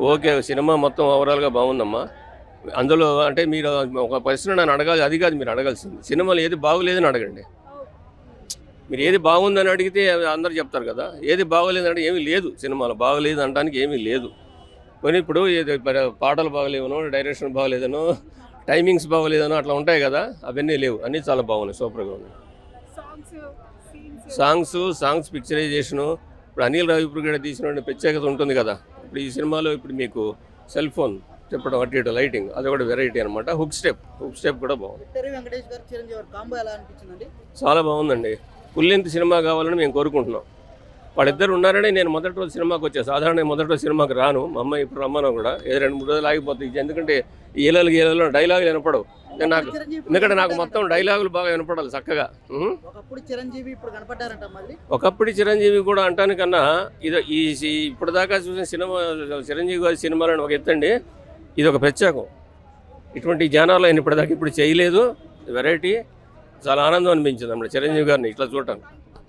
Okay. Cinema మొత్తం ఓవరాల్‌గా బాగుందమ్మా. అందులో అంటే మీరు ఒక ప్రశ్న నన్ను అడగాలి, అది కాదు మీరు అడగాల్సింది. సినిమాలో ఏది బాగోలేదని అడగండి. మీరు ఏది బాగుందని అడిగితే అందరూ చెప్తారు కదా! ఏది బాగోలేదంటే ఏమీ లేదు సినిమాలో. బాగోలేదు అనడానికి ఏమీ లేదు. పోనీ ఇప్పుడు ఏది పాటలు బాగలేవనో, డైరెక్షన్ బాగోలేదనో, టైమింగ్స్ బాగోలేదనో అట్లా ఉంటాయి కదా! అవన్నీ లేవు. అన్నీ చాలా బాగున్నాయి. సూపర్‌గా ఉన్నాయి. Songs, scenes. సాంగ్స్ పిక్చరైజేషను ఇప్పుడు అనిల్ రావిపూడి తీసిన ప్రత్యేకత ఉంటుంది కదా! ఇప్పుడు ఈ సినిమాలో ఇప్పుడు మీకు సెల్ ఫోన్ చెప్పడం అటు ఇటు లైటింగ్ అది కూడా వెరైటీ అనమాట. హుక్ స్టెప్ కూడా బాగుంది. విక్టరీ వెంకటేష్ గారు, చిరంజీవి గారు కాంబో ఎలా అనిపించిందండి? చాలా బాగుందండి. ఫుల్ లెంత్ సినిమా కావాలని మేము కోరుకుంటున్నాం. వాళ్ళిద్దరు ఉన్నారని నేను మొదటి రోజు సినిమాకి వచ్చాను. సాధారణంగా మొదటి రోజు సినిమాకి రాను. మా అమ్మాయి ఇప్పుడు రమ్మను కూడా ఏదో 2-3 రోజులు ఆగిపోతుంది. ఎందుకంటే ఈలలు డైలాగులు వినపడవు. ఎందుకంటే నాకు మొత్తం డైలాగులు బాగా వినపడాలి చక్కగా. ఒకప్పుడు చిరంజీవి ఇప్పుడు కనపడ్డారంట మళ్ళీ. ఒకప్పుడు చిరంజీవి కూడా అంటానికన్నా ఇది ఇప్పటిదాకా చూసిన సినిమా చిరంజీవి గారి సినిమాలను ఒక ఎత్తండి, ఇది ఒక ప్రత్యేకం. ఇటువంటి జానర్లో ఆయన ఇప్పటిదాకా ఇప్పుడు చేయలేదు. వెరైటీ. చాలా ఆనందం అనిపించింది అన్నమాట చిరంజీవి గారిని ఇట్లా చూడటానికి.